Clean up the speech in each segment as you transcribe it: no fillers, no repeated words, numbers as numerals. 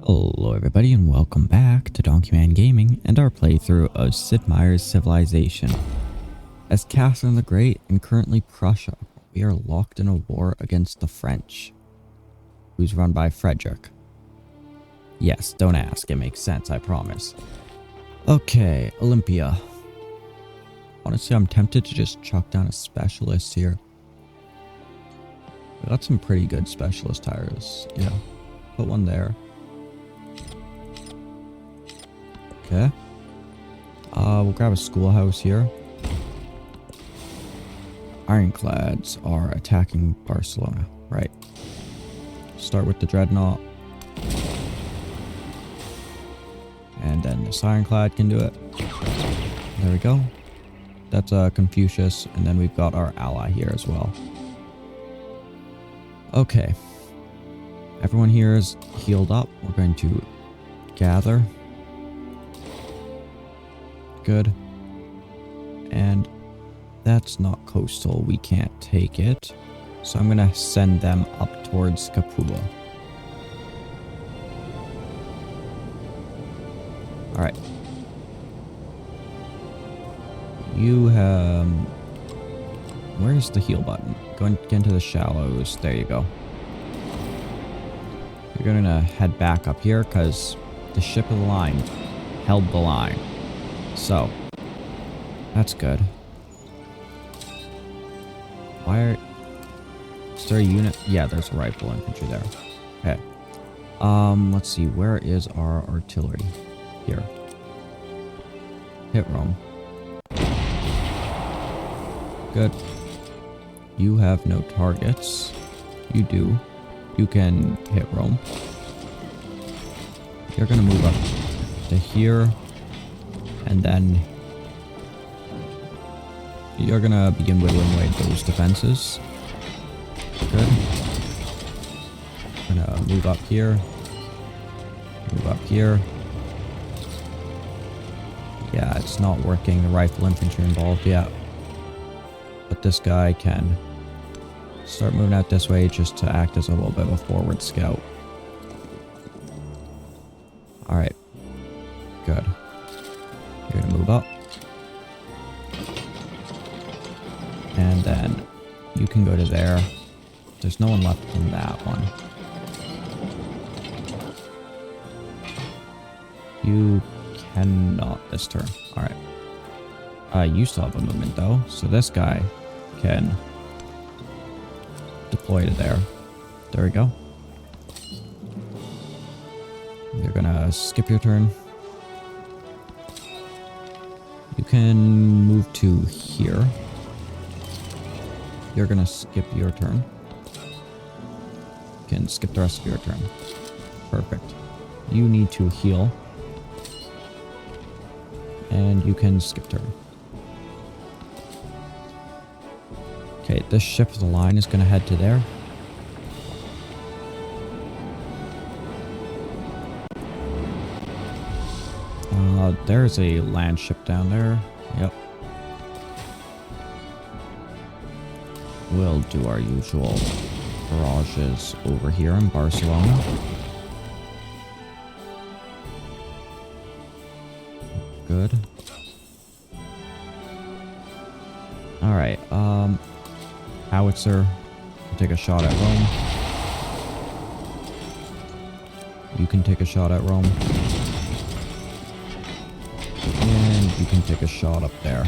Hello everybody and welcome back to Donkeyman Gaming and our playthrough of Sid Meier's Civilization. As Catherine the Great and currently Prussia, we are locked in a war against the French, who's run by Frederick. Yes, don't ask, it makes sense, I promise. Okay, Olympia. Honestly, I'm tempted to just chuck down a specialist here. We got some pretty good specialist tires. Yeah, put one there. Okay. We'll grab a schoolhouse here. Ironclads are attacking Barcelona. Right. Start with the dreadnought. And then this ironclad can do it. There we go. That's Confucius. And then we've got our ally here as well. Okay. Everyone here is healed up. We're going to gather. Good. And that's not coastal. We can't take it. So I'm going to send them up towards Capua. Alright. You have... Where's the heal button? Go into the shallows. There you go. You're going to head back up here because the ship of the line held the line. So, that's good. Why are... Is there a unit? Yeah, there's a rifle infantry there. Okay. Let's see. Where is our artillery? Here. Hit Rome. Good. You have no targets. You do. You can hit Rome. You're gonna move up to here. And then you're gonna begin whittling away those defenses. Good. I'm gonna move up here. Move up here. Yeah, it's not working. The rifle infantry involved yet. But this guy can start moving out this way just to act as a little bit of a forward scout. Alright. Good. You're gonna move up. And then you can go to there. There's no one left in that one. You cannot this turn. Alright. You still have a movement though. So this guy can deploy to there. There we go. You're gonna skip your turn. You can move to here. You're gonna skip your turn. You can skip the rest of your turn. Perfect. You need to heal. And you can skip turn. Okay, this ship of the line is gonna head to there. There's a land ship down there. Yep. We'll do our usual barrages over here in Barcelona. Good. Alright, howitzer, take a shot at Rome. You can take a shot at Rome. And you can take a shot up there.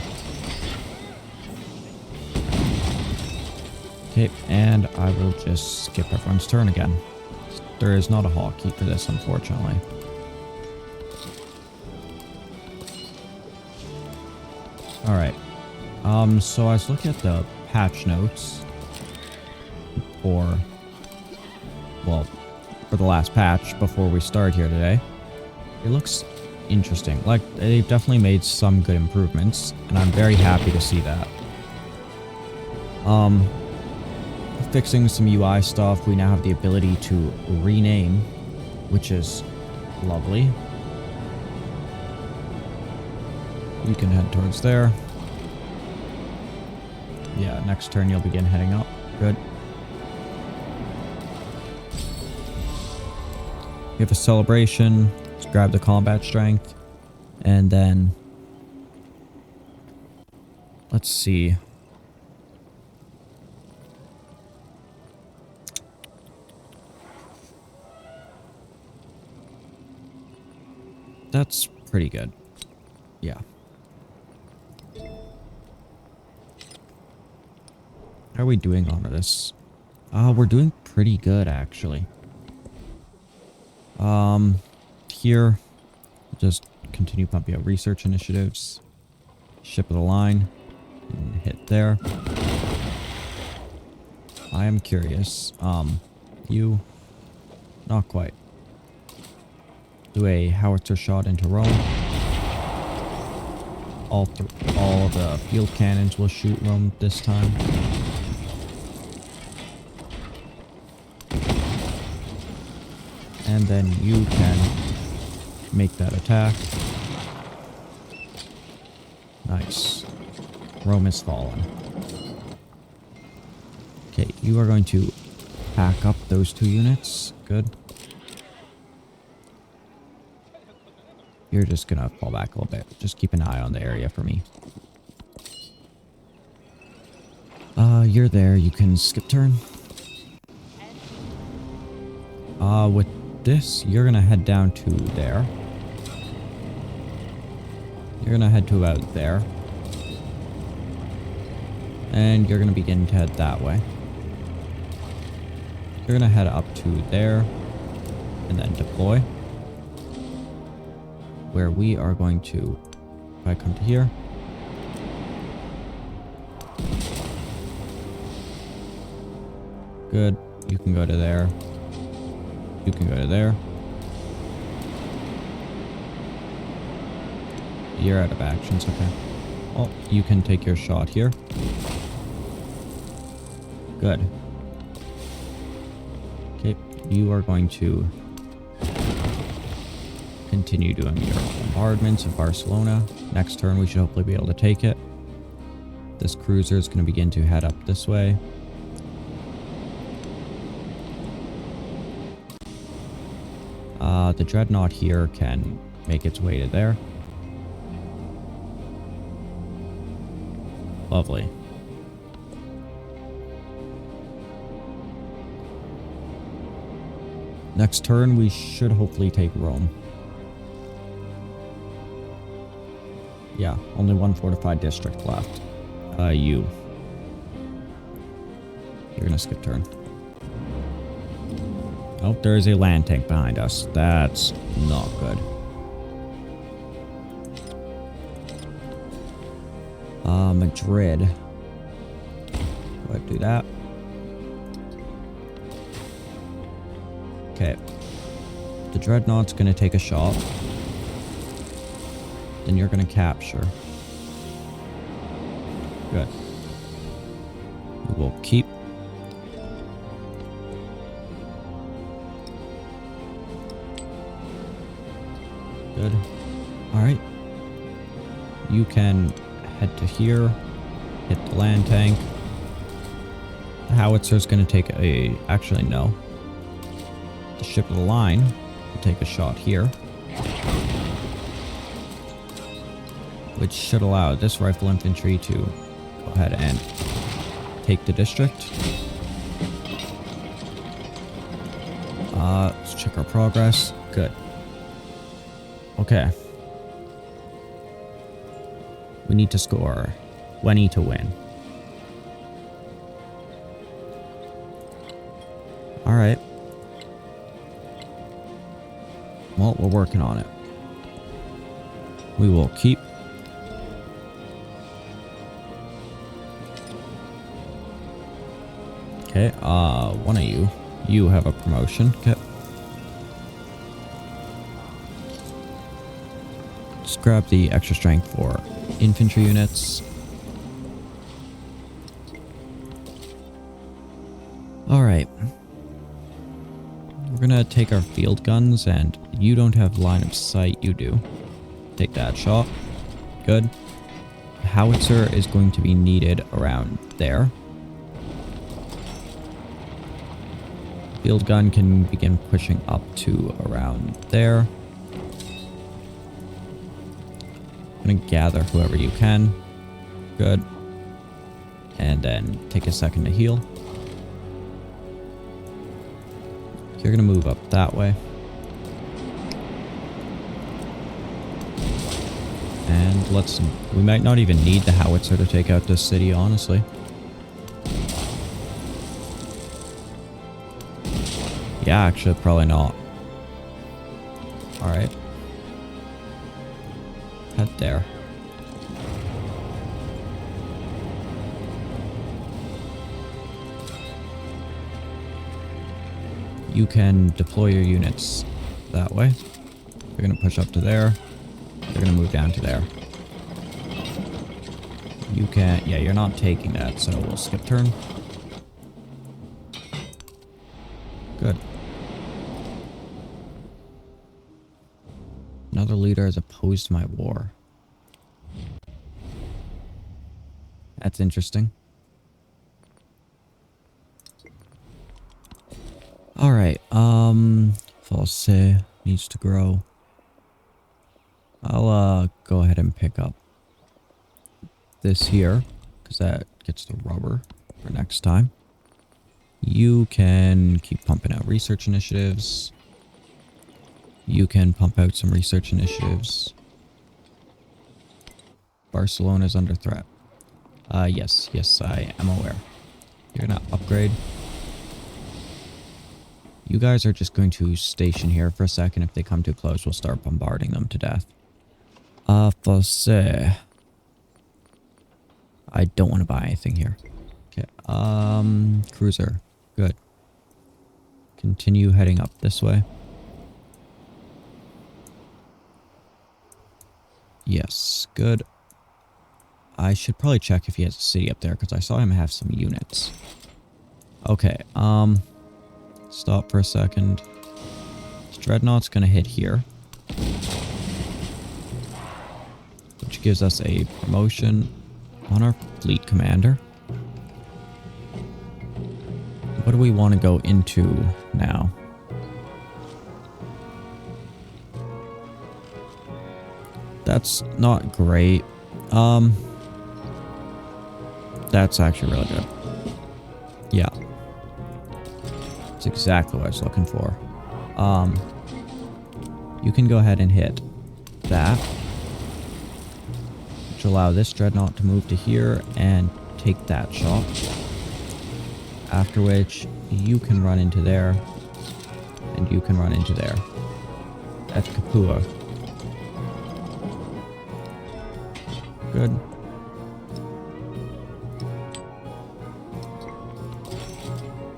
Okay, and I will just skip everyone's turn again. There is not a hotkey for this, unfortunately. Alright. So I was looking at the patch notes for the last patch before we start here today. It looks interesting. Like, they've definitely made some good improvements, and I'm very happy to see that. Fixing some UI stuff, we now have the ability to rename, which is lovely. You can head towards there. Yeah, next turn you'll begin heading up. Good. We have a celebration. Let's grab the combat strength. And then... let's see. That's pretty good. Yeah. How are we doing on this? We're doing pretty good, actually. Here, just continue pumping out research initiatives. Ship of the line. And hit there. I am curious. You... not quite. Do a howitzer shot into Rome. All of the field cannons will shoot Rome this time. And then you can make that attack. Nice. Rome has fallen. Okay, you are going to pack up those 2 units. Good. You're just gonna fall back a little bit. Just keep an eye on the area for me. You're there. You can skip turn. With this, you're gonna head down to there. You're gonna head to about there. And you're gonna begin to head that way. You're gonna head up to there. And then deploy. Where we are going to... if I come to here... good. You can go to there. You can go to there. You're out of actions, okay. Oh, you can take your shot here. Good. Okay, you are going to continue doing your bombardments of Barcelona. Next turn, we should hopefully be able to take it. This cruiser is going to begin to head up this way. The dreadnought here can make its way to there. Lovely. Next turn, we should hopefully take Rome. Yeah, only 1 fortified district left. You. You're gonna skip turn. Oh, there is a land tank behind us. That's not good. Madrid. Go ahead, do that. Okay. The dreadnought's gonna take a shot. Then you're gonna capture. Good. We will keep. Good. Alright. You can head to here. Hit the land tank. The howitzer going to take a... actually, no. The ship of the line will take a shot here. Which should allow this rifle infantry to go ahead and take the district. Let's check our progress. Good. Okay. We need to score 20 to win. Alright. Well, we're working on it. We will keep. Okay, one of you. You have a promotion. Okay. Just grab the extra strength for infantry units. Alright. We're gonna take our field guns, and you don't have line of sight. You do. Take that shot. Good. The howitzer is going to be needed around there. Field gun can begin pushing up to around there. I'm gonna gather whoever you can. Good. And then take a second to heal. You're gonna move up that way. And we might not even need the howitzer to take out this city, honestly. Yeah, actually, probably not. Alright. Head there. You can deploy your units that way. You're going to push up to there. You're going to move down to there. You can... Yeah, you're not taking that, so we'll skip turn. Good. Another leader is opposed to my war. That's interesting. Alright, False needs to grow. I'll go ahead and pick up this here, because that gets the rubber for next time. You can keep pumping out research initiatives. You can pump out some research initiatives. Barcelona's under threat. Yes, I am aware. You're gonna upgrade. You guys are just going to station here for a second. If they come too close, we'll start bombarding them to death. False. I don't want to buy anything here. Okay, cruiser. Good. Continue heading up this way. Yes, good. I should probably check if he has a city up there, because I saw him have some units. Okay, stop for a second. This dreadnought's gonna hit here, which gives us a promotion on our fleet commander. What do we want to go into now? That's not great. That's actually really good. Yeah. That's exactly what I was looking for. You can go ahead and hit that, which will allow this dreadnought to move to here and take that shot. After which, you can run into there, and you can run into there. That's Capua. Good.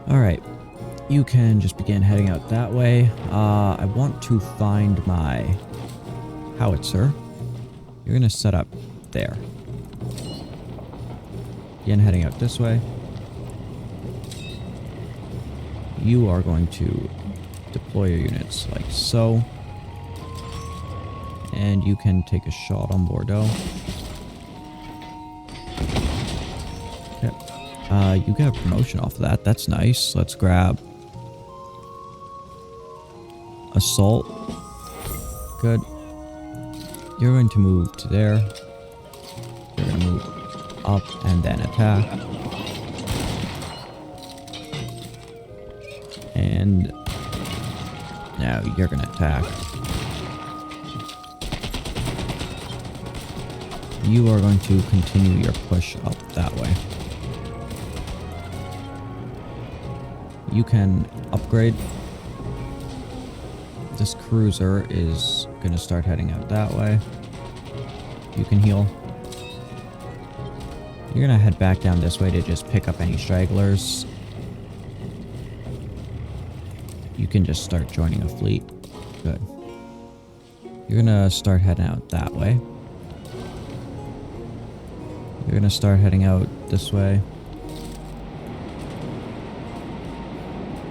Alright. You can just begin heading out that way. I want to find my howitzer. You're gonna set up there. Begin heading out this way. You are going to deploy your units like so. And you can take a shot on Bordeaux. Okay. You get a promotion off of that. That's nice. Let's grab Assault. Good. You're going to move to there. You're going to move up and then attack. And now you're going to attack. You are going to continue your push up that way. You can upgrade. This cruiser is going to start heading out that way. You can heal. You're going to head back down this way to just pick up any stragglers. You can just start joining a fleet. Good. You're going to start heading out that way. You're going to start heading out this way.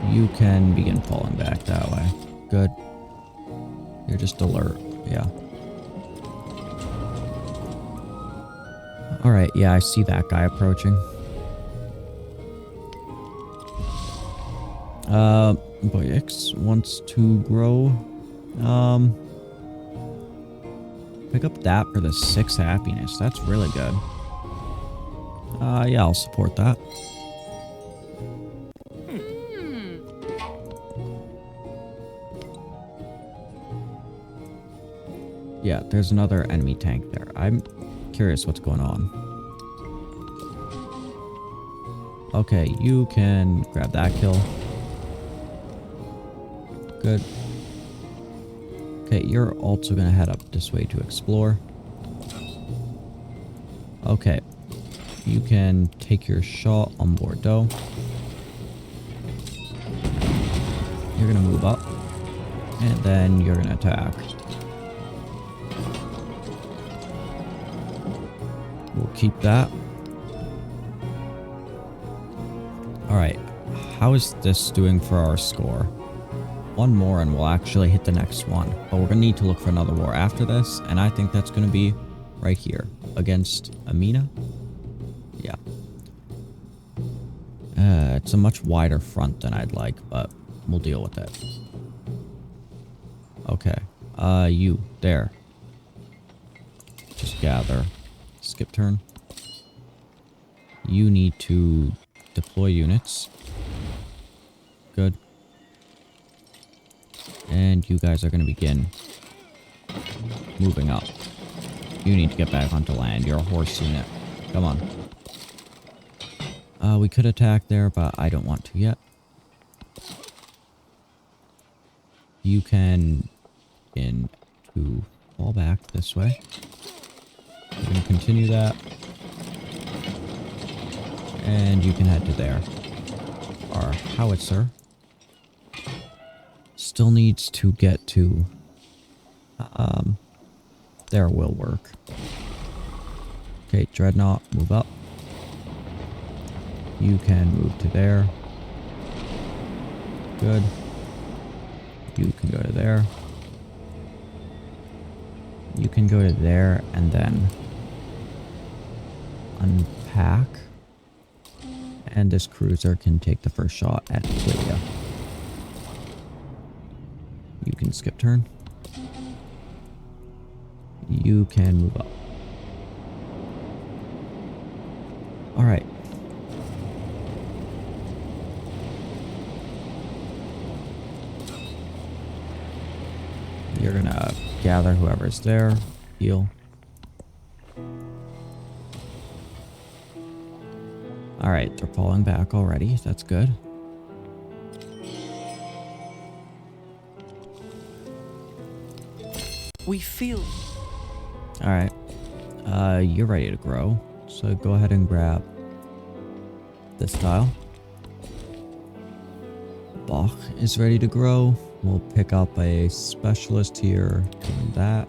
You can begin falling back that way. Good. You're just alert. Yeah. Alright, yeah, I see that guy approaching. Boy X wants to grow. Pick up that for the 6 happiness. That's really good. Yeah, I'll support that. Yeah, there's another enemy tank there. I'm curious what's going on. Okay, you can grab that kill. Good. Okay, you're also gonna head up this way to explore. Okay. You can take your shot on Bordeaux. You're gonna move up. And then you're gonna attack. We'll keep that. Alright. How is this doing for our score? One more and we'll actually hit the next one. But we're gonna need to look for another war after this. And I think that's gonna be right here. Against Amina. Yeah. It's a much wider front than I'd like, but we'll deal with it. Okay. You. There. Just gather. Skip turn. You need to deploy units. Good. And you guys are going to begin moving up. You need to get back onto land. You're a horse unit. Come on. We could attack there, but I don't want to yet. You can begin to fall back this way. We're going to continue that. And you can head to there. Our howitzer still needs to get to... there will work. Okay, Dreadnought, move up. You can move to there. Good. You can go to there. You can go to there and then unpack. And this cruiser can take the first shot at Lydia. You can skip turn. You can move up. Alright. You're gonna gather whoever's there. Heal. Alright, they're falling back already. That's good. We feel... Alright. You're ready to grow. So go ahead and grab this tile. Bach is ready to grow. We'll pick up a specialist here in that.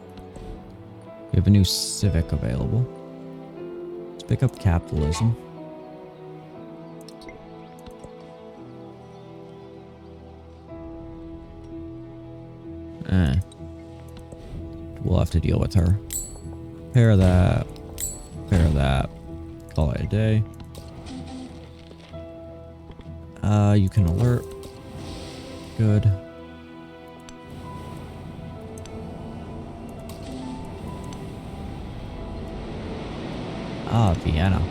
We have a new civic available. Let's pick up capitalism. We'll have to deal with her. Pair that. Pair that. Call it a day. You can alert. Good. Vienna.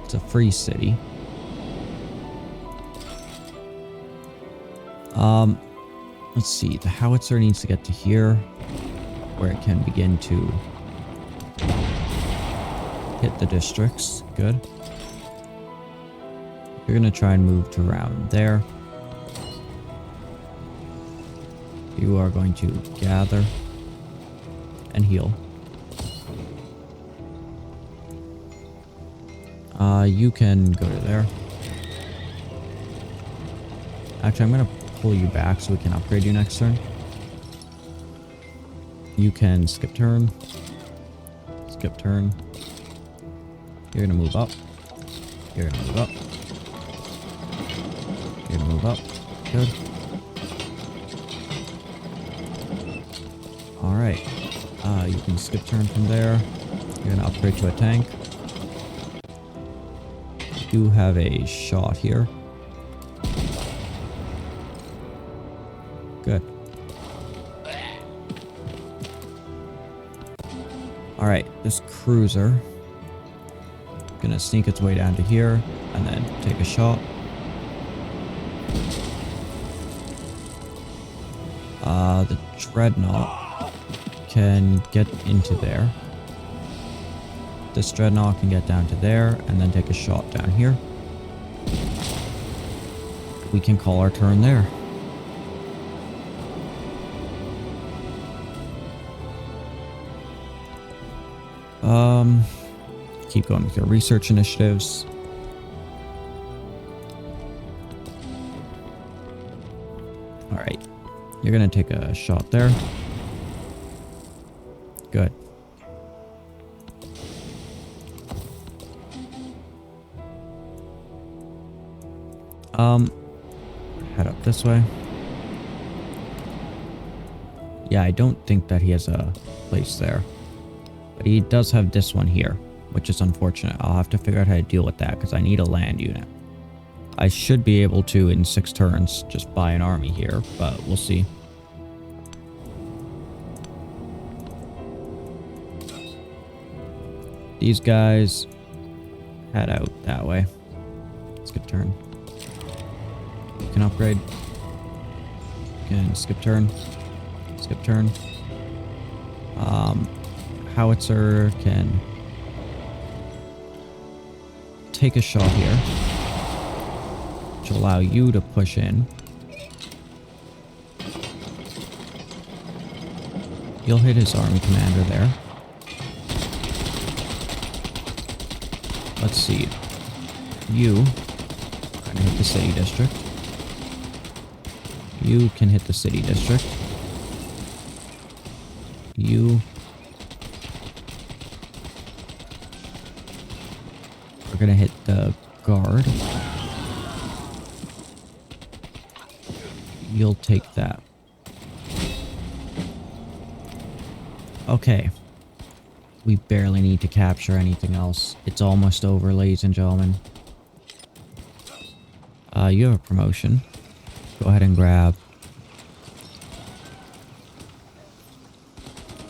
It's a free city. Let's see. The howitzer needs to get to here, where it can begin to hit the districts. Good. You're gonna try and move to around there. You are going to gather and heal. You can go to there. Actually, I'm gonna pull you back so we can upgrade you next turn. You can skip turn. Skip turn. You're gonna move up. You're gonna move up. You're gonna move up. Good. Alright. You can skip turn from there. You're gonna upgrade to a tank. do have a shot here. Good. Alright, this cruiser gonna sneak its way down to here and then take a shot. The dreadnought can get into there. This dreadnought can get down to there and then take a shot down here. We can call our turn there. Keep going with your research initiatives. Alright. You're gonna take a shot there. Good. Head up this way. Yeah, I don't think that he has a place there. But he does have this one here, which is unfortunate. I'll have to figure out how to deal with that because I need a land unit. I should be able to, in 6 turns, just buy an army here, but we'll see. These guys head out that way. Skip turn. You can upgrade. You can skip turn. Skip turn. Howitzer can take a shot here, which will allow you to push in. You'll hit his army commander there. Let's see. You can hit the city district. You can hit the city district. You are gonna hit the guard. You'll take that. Okay. We barely need to capture anything else. It's almost over, ladies and gentlemen. You have a promotion. Go ahead and grab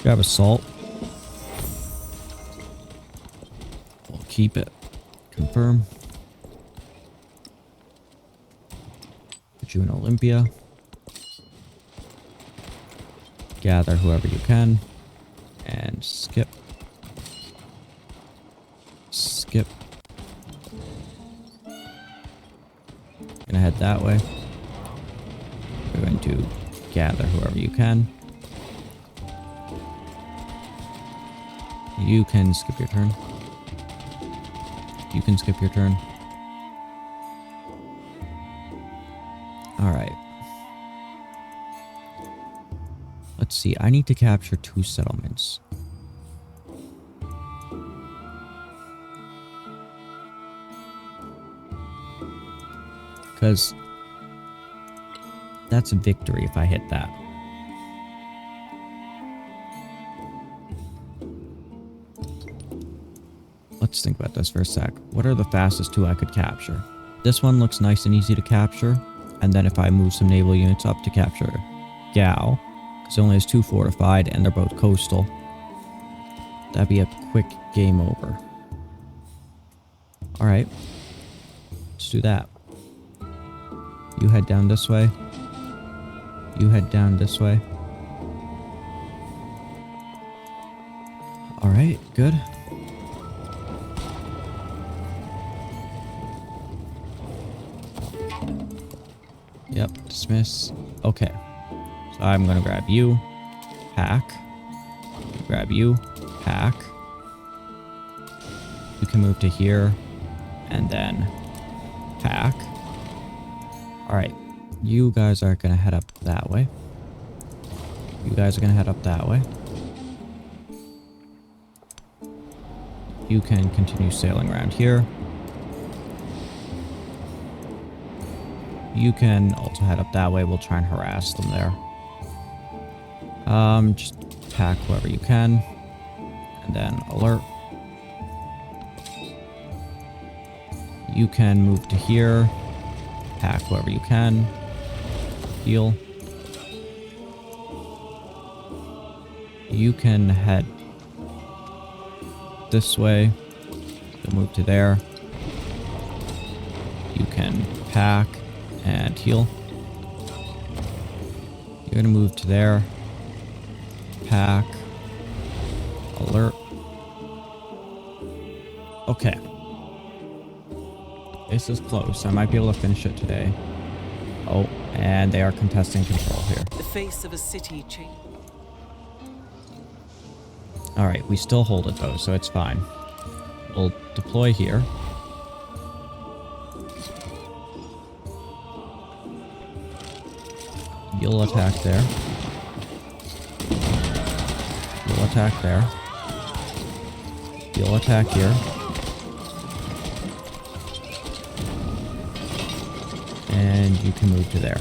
assault. We'll keep it. Confirm. Put you in Olympia. Gather whoever you can. And skip. Skip. Gonna head that way. We're going to gather whoever you can. You can skip your turn. You can skip your turn. Alright. Let's see. I need to capture 2 settlements. Because that's a victory if I hit that. Let's think about this for a sec. What are the fastest 2 I could capture? This one looks nice and easy to capture. And then if I move some naval units up to capture Gao, because it only has 2 fortified and they're both coastal, that'd be a quick game over. Alright. Let's do that. You head down this way. You head down this way. Alright, good. Yep, dismiss. Okay. So I'm gonna grab you. Hack. Grab you. Hack. You can move to here. And then hack. Alright. You guys are gonna head up that way. You guys are gonna head up that way. You can continue sailing around here. You can also head up that way. We'll try and harass them there. Just attack whoever you can. And then alert. You can move to here. Pack whoever you can. Heal. You can head this way. You'll move to there. You can pack and heal. You're gonna move to there. Pack. Alert. Okay. This is close. I might be able to finish it today. Oh, and they are contesting control here. The face of a city change. Alright, we still hold it though, so it's fine. We'll deploy here. You'll attack there. You'll attack there. You'll attack here. And you can move to there.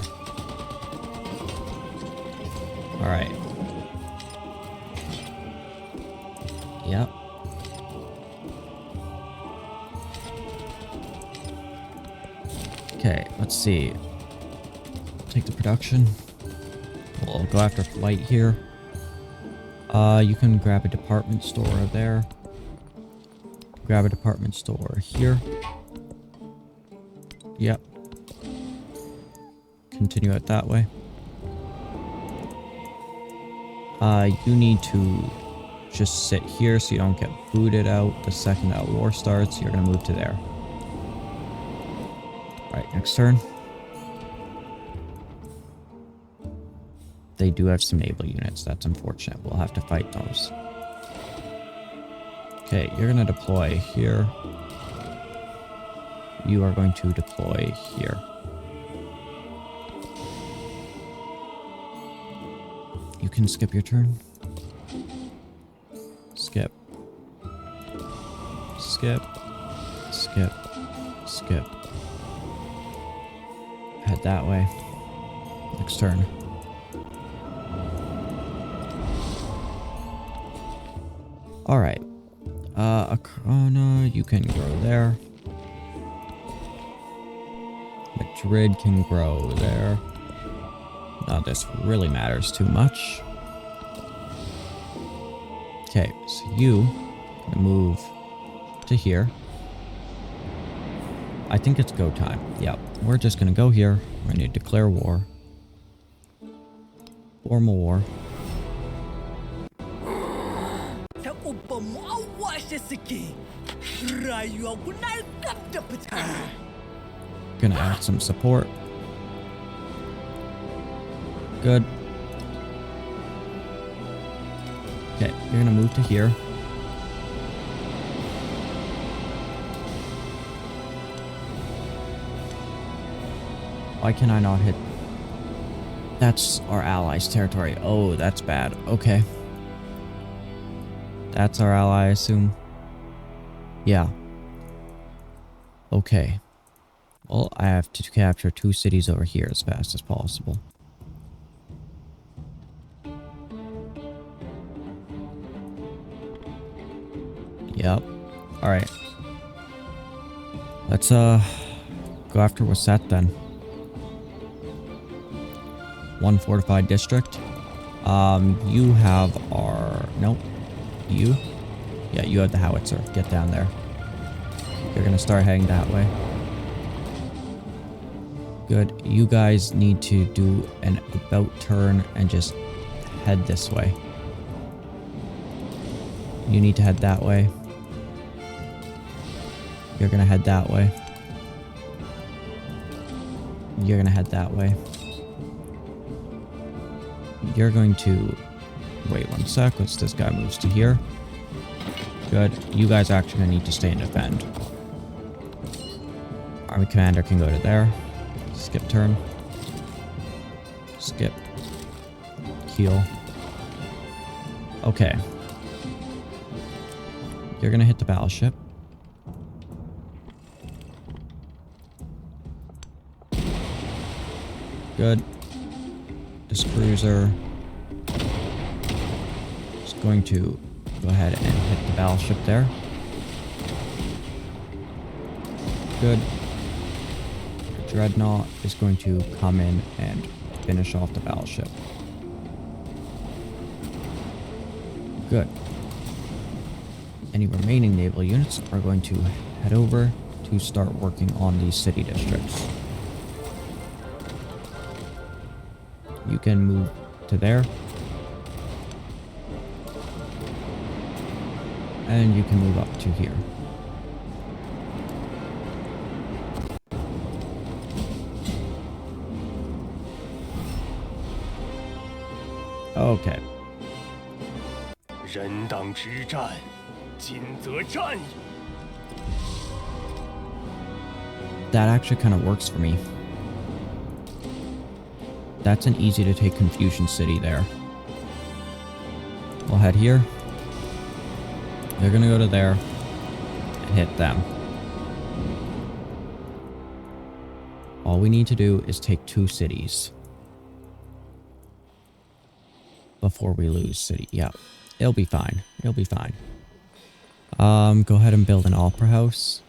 Alright. Yep. Okay, let's see. Take the production. We'll go after flight here. You can grab a department store there. Grab a department store here. Yep. Continue it that way. You need to just sit here so you don't get booted out the second that war starts. You're gonna move to there. Alright, next turn. They do have some naval units. That's unfortunate. We'll have to fight those. Okay, you're gonna deploy here. You are going to deploy here. You can skip your turn. Skip. Skip. Skip. Skip. Head that way. Next turn. Alright. Akana, you can grow there. Madrid can grow there. None of this really matters too much. Okay, so you gonna move to here. I think it's go time. Yep, we're just gonna go here. We're gonna declare war. Formal war. Gonna add some support. Good. Okay, you're gonna move to here. Why can I not hit? That's our allies' territory. Oh, that's bad. Okay. That's our ally, I assume. Yeah. Okay. Well, I have to capture 2 cities over here as fast as possible. Yep. Alright. Let's go after Wasset then. 1 fortified district. You have our... Nope. You? Yeah, you have the howitzer. Get down there. You're gonna start heading that way. Good. You guys need to do an about turn and just head this way. You need to head that way. You're gonna head that way. You're gonna head that way. You're going to... Wait 1 sec. Once this guy moves to here. Good. You guys are actually gonna need to stay and defend. Army commander can go to there. Skip turn. Skip. Heal. Okay. You're gonna hit the battleship. Good. This cruiser is going to go ahead and hit the battleship there. Good. Dreadnought is going to come in and finish off the battleship. Good. Any remaining naval units are going to head over to start working on these city districts. You can move to there. And you can move up to here. Okay. 人当之战，今则战矣。 That actually kind of works for me. That's an easy to take Confusion City there. We'll head here. They're gonna go to there and hit them. All we need to do is take 2 cities before we lose city. Yeah, it'll be fine. It'll be fine. Go ahead and build an opera house.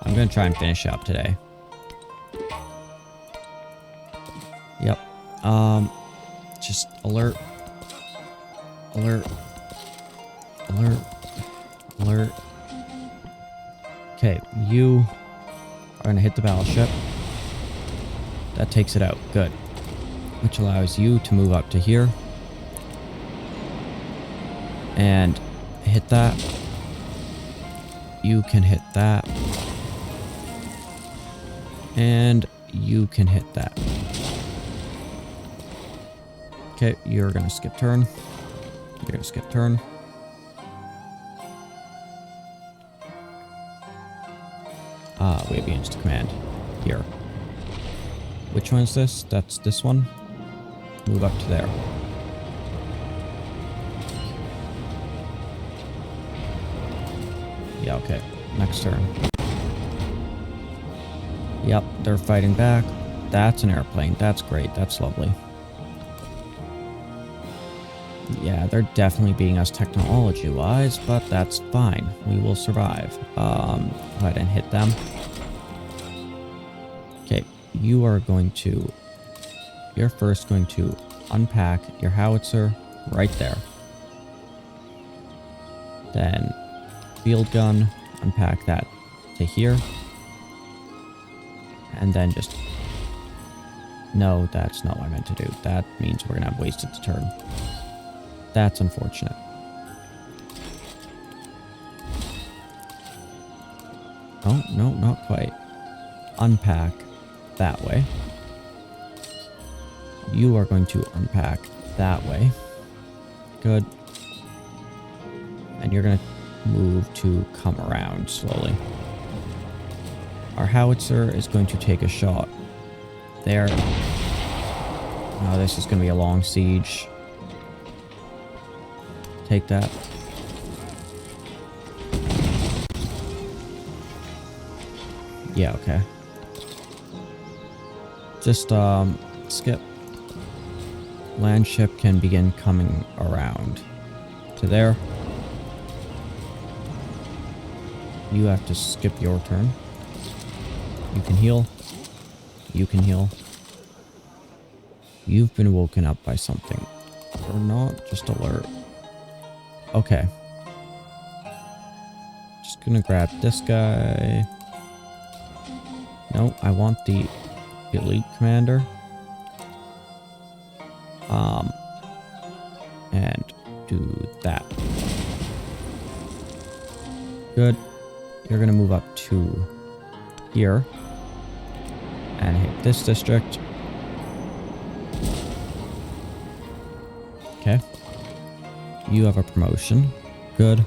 I'm gonna try and finish up today. Yep. Just alert. Alert. Alert. Alert. Okay, you are gonna hit the battleship. That takes it out. Good. Which allows you to move up to here. And hit that. You can hit that. And you can hit that. Okay, you're gonna skip turn. You're gonna skip turn. We have units to command. Here. Which one is this? That's this one. Move up to there. Yeah, okay. Next turn. Yep, they're fighting back. That's an airplane. That's great. That's lovely. Yeah, they're definitely beating us technology-wise, but that's fine. We will survive. Go ahead and hit them. Okay, you are going to... You're first going to unpack your howitzer right there. Then field gun, unpack that to here. And then just... No, that's not what I meant to do. That means we're gonna have wasted the turn. That's unfortunate. Oh, no, not quite. Unpack that way. You are going to unpack that way. Good. And you're going to move to come around slowly. Our howitzer is going to take a shot there. Oh, this is going to be a long siege. Take that. Yeah, okay. Just, skip. Land ship can begin coming around to there. You have to skip your turn. You can heal. You can heal. You've been woken up by something. Or not, just alert. Okay. Just gonna grab this guy. No, I want the elite commander. And do that. Good. You're gonna move up to here. And hit this district. Okay. You have a promotion. Good.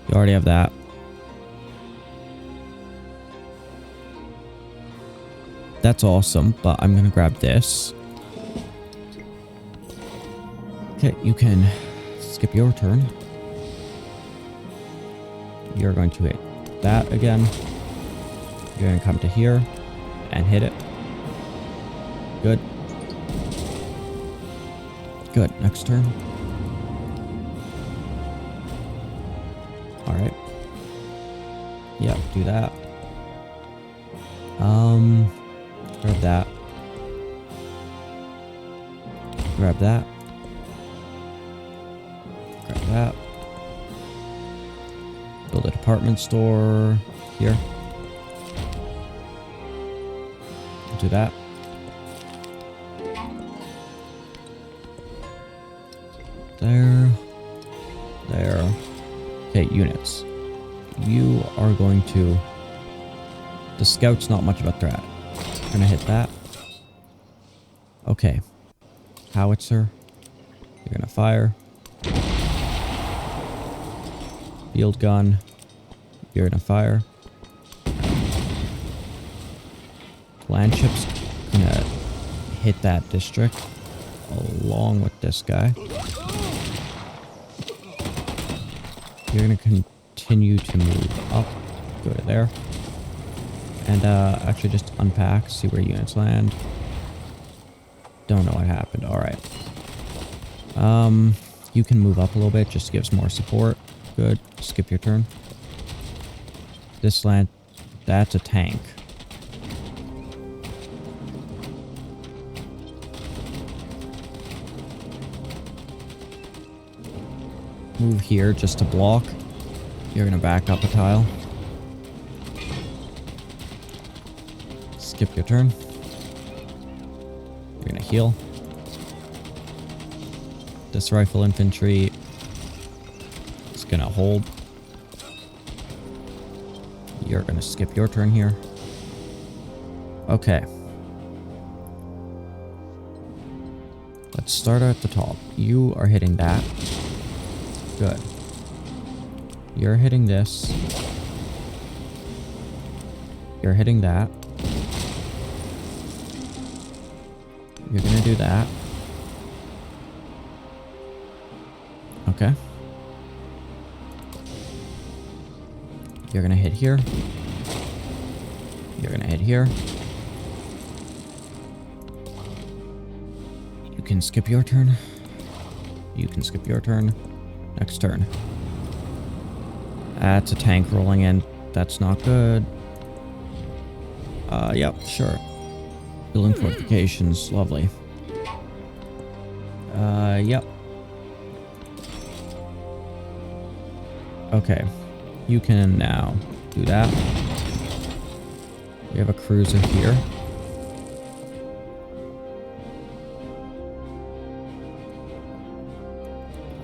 You already have that. That's awesome, but I'm gonna grab this. Okay, you can skip your turn. You're going to hit that again. You're gonna come to here and hit it. Good. Good. Next turn. Alright. Yep, do that. Grab that. Grab that. Grab that. Build a department store here. Do that. There. There. Okay, units. You are going to... The scout's not much of a threat. Gonna hit that. Okay. Howitzer. You're gonna fire. Field gun. You're gonna fire. Landship's gonna hit that district along with this guy. You're gonna continue to move up. Go to there. And actually just unpack, see where units land. Don't know what happened. Alright. You can move up a little bit just to give us more support. Good. Skip your turn. This land, that's a tank. Move here just to block. You're gonna back up a tile. Skip your turn. You're gonna heal. This rifle infantry is gonna hold. You're gonna skip your turn here. Okay. Let's start at the top. You are hitting that. Good. You're hitting this. You're hitting that. You're gonna do that. Okay. You're gonna hit here. You're gonna hit here. You can skip your turn. You can skip your turn. Next turn. That's a tank rolling in. That's not good. Yep, sure. Building fortifications. Lovely. Yep. Okay. You can now do that. You have a cruiser here.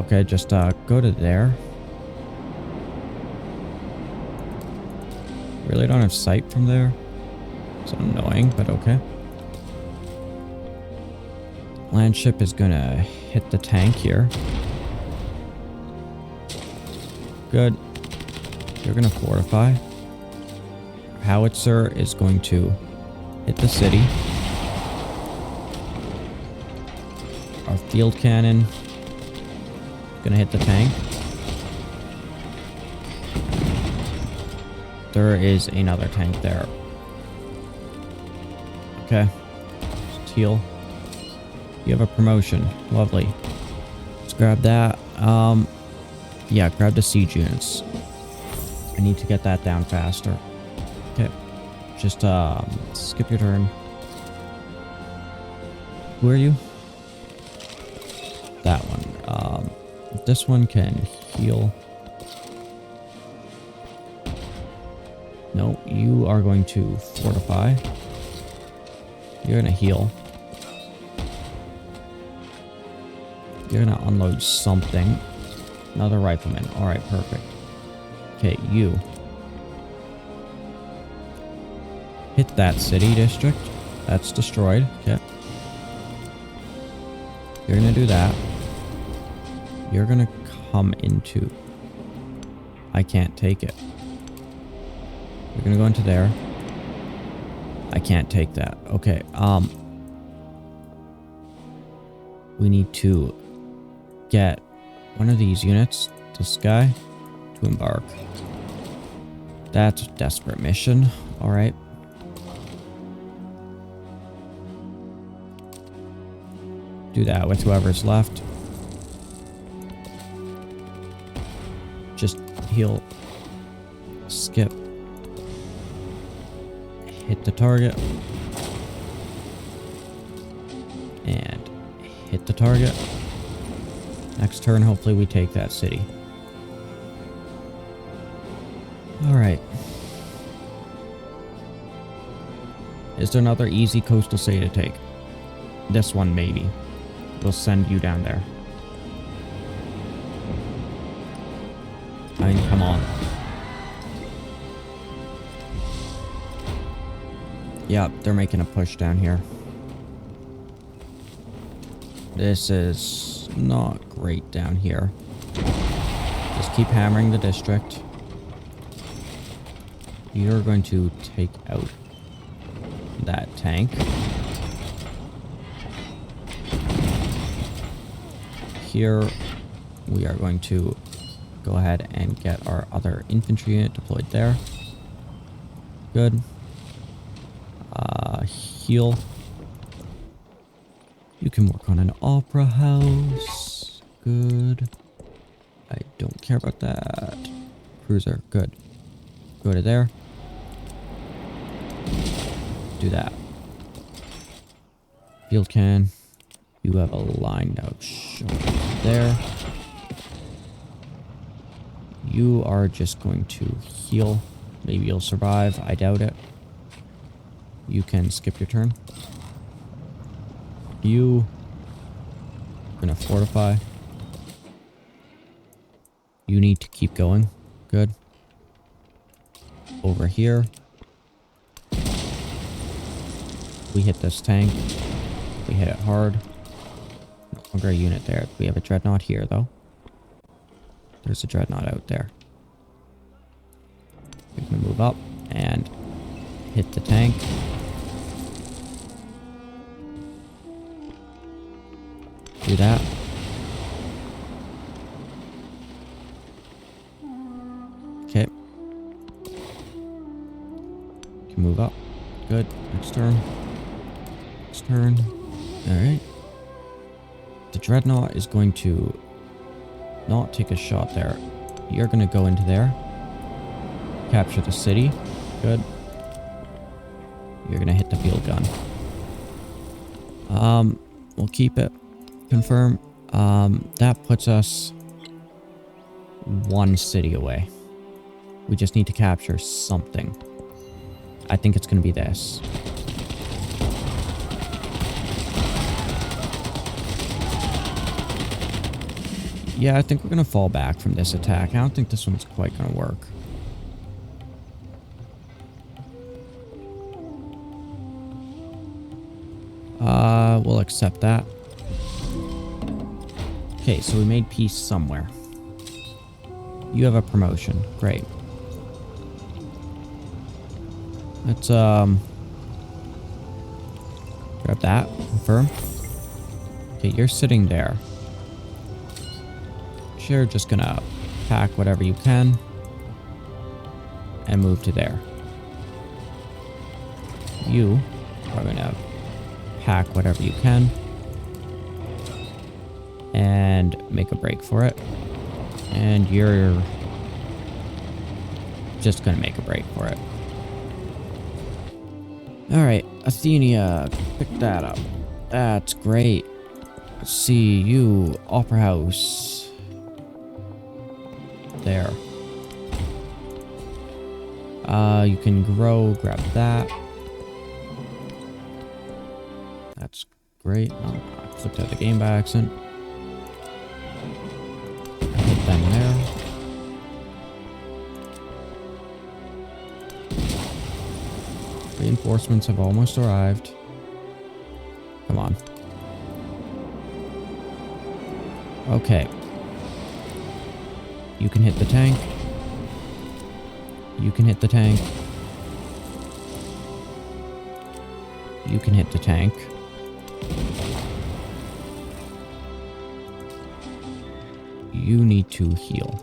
Okay, just go to there. Really don't have sight from there. It's annoying, but okay. Landship is gonna hit the tank here. Good. You're gonna fortify. Howitzer is going to hit the city. Our field cannon gonna hit the tank. There is another tank there. Okay. Just heal. You have a promotion. Lovely. Let's grab that. Yeah, grab the siege units. I need to get that down faster. Okay. Just skip your turn. Who are you? That one. This one can heal. No, you are going to fortify. You're gonna heal. You're gonna unload something. Another rifleman. Alright, perfect. Okay, you. Hit that city district. That's destroyed. Okay. You're gonna do that. You're gonna come into... I can't take it. You're gonna go into there. I can't take that. Okay, we need to get one of these units, this guy, to embark. That's a desperate mission. Alright. Do that with whoever's left. Just heal. Skip. hit the target. And hit the target. Next turn, hopefully we take that city. Alright. Is there another easy coastal city to take? This one, maybe. We'll send you down there. I mean, come on. Yep, they're making a push down here. This is not great down here. Just keep hammering the district. You're going to take out that tank. Here, we are going to go ahead and get our other infantry unit deployed there. Good. Heal. You can work on an opera house. Good. I don't care about that. Cruiser. Good. Go to there. Do that. Field can. You have a line out there. You are just going to heal. Maybe you'll survive. I doubt it. You can skip your turn. You gonna fortify. You need to keep going. Good. Over here. We hit this tank. We hit it hard. No longer a unit there. We have a dreadnought here, though. There's a dreadnought out there. We can move up and hit the tank. Do that. Okay. Can move up. Good. Next turn. Next turn. Alright. The dreadnought is going to not take a shot there. You're going to go into there. Capture the city. Good. You're going to hit the field gun. We'll keep it. Confirm. That puts us one city away. We just need to capture something. I think it's going to be this. Yeah, I think we're going to fall back from this attack. I don't think this one's quite going to work. We'll accept that. Okay, so we made peace somewhere. You have a promotion. Great. Let's, grab that. Confirm. Okay, you're sitting there. You're just gonna pack whatever you can and move to there. You are gonna pack whatever you can and make a break for it. And you're just gonna make a break for it. Alright, Athenia, pick that up. That's great. Let's see, you, Opera House. There. You can grow, grab that. That's great. Oh, I flipped out the game by accident. Hit them there. Reinforcements have almost arrived. Come on. Okay. You can hit the tank. You can hit the tank. You can hit the tank. You need to heal.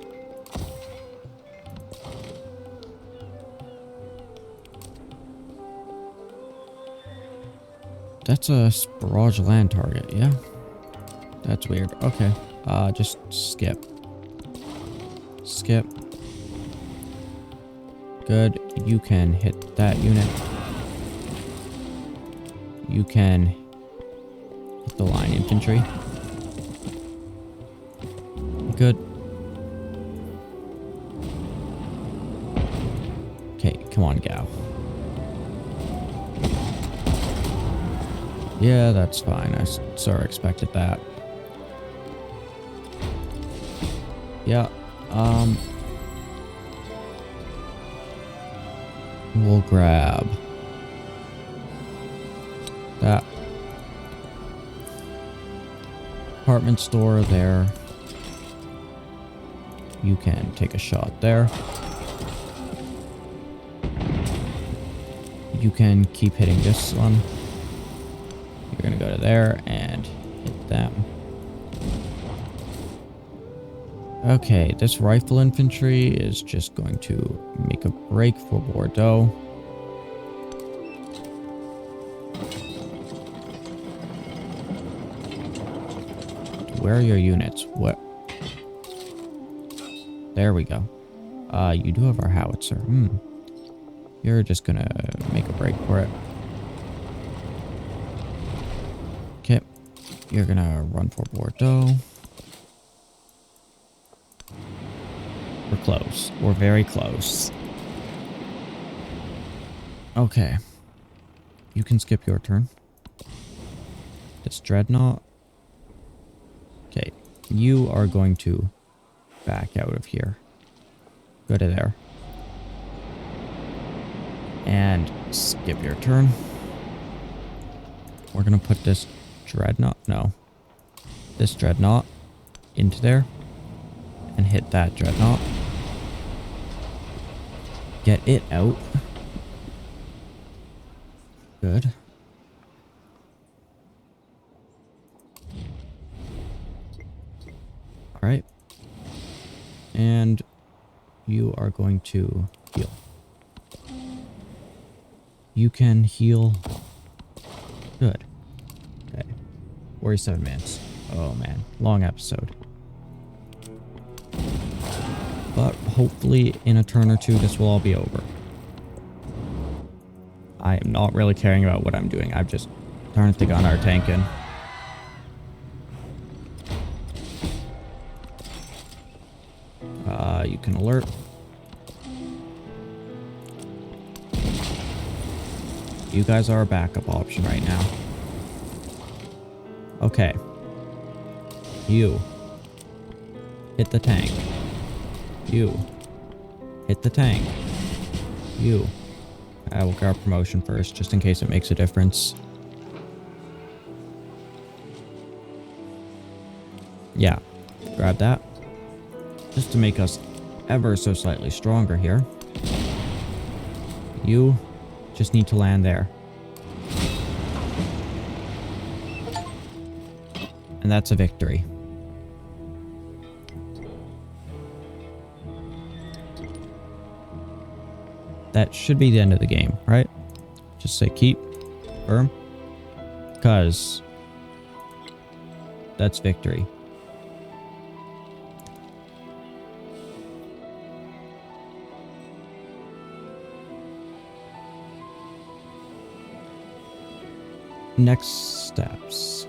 That's a barrage land target, yeah? That's weird. Okay. Just skip. Skip. Good. You can hit that unit. You can hit the line infantry. Good. Okay, come on, gal. Yeah, that's fine. I sort of expected that. Yeah, we'll grab that department store there. You can take a shot there. You can keep hitting this one. You're gonna go to there and hit them. Okay, this rifle infantry is just going to make a break for Bordeaux. Where are your units? What? There we go. You do have our howitzer. You're just gonna make a break for it. Okay. You're gonna run for Bordeaux. We're close. We're very close. Okay. You can skip your turn. This dreadnought. Okay. You are going to back out of here. Go to there. And skip your turn. We're going to put this dreadnought. No. This dreadnought into there. And hit that dreadnought. Get it out. Good. Alright. And you are going to heal. You can heal. Good. Okay. 47 minutes. Oh man. Long episode. But hopefully in a turn or two this will all be over. I am not really caring about what I'm doing. I've just turned the gun our tank in. You can alert. You guys are a backup option right now. Okay. You. Hit the tank. You. Hit the tank. You. I will grab promotion first, just in case it makes a difference. Yeah. Grab that. Just to make us ever so slightly stronger here. You just need to land there. And that's a victory. That should be the end of the game, right? Just say keep, firm, because that's victory. Next steps.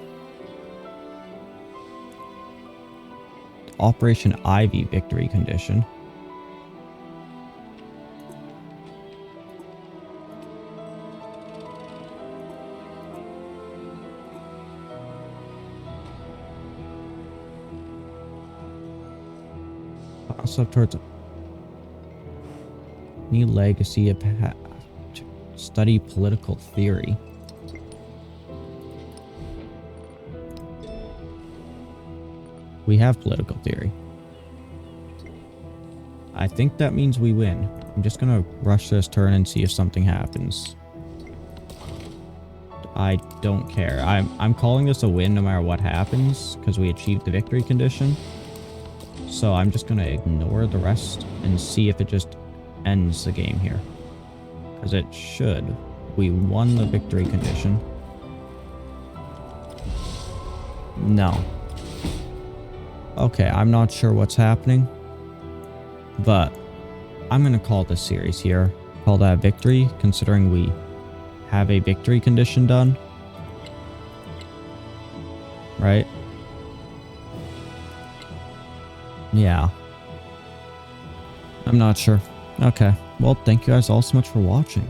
Operation Ivy victory condition. Also towards a new legacy of study political theory. We have political theory. I think that means we win. I'm just gonna rush this turn and see if something happens. I don't care. I'm calling this a win no matter what happens because we achieved the victory condition. So I'm just gonna ignore the rest and see if it just ends the game here. Because it should. We won the victory condition. No. Okay, I'm not sure what's happening, but I'm going to call this series here. Call that victory, considering we have a victory condition done. right? Yeah. I'm not sure. Okay. Well, thank you guys all so much for watching.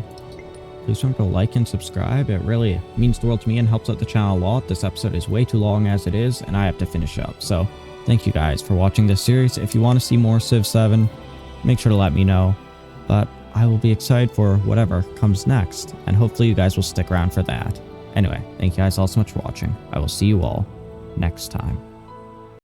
Please remember to like and subscribe. It really means the world to me and helps out the channel a lot. This episode is way too long as it is, and I have to finish up. So thank you guys for watching this series. If you want to see more Civ 7, make sure to let me know. But I will be excited for whatever comes next, and hopefully you guys will stick around for that. Anyway, thank you guys all so much for watching. I will see you all next time.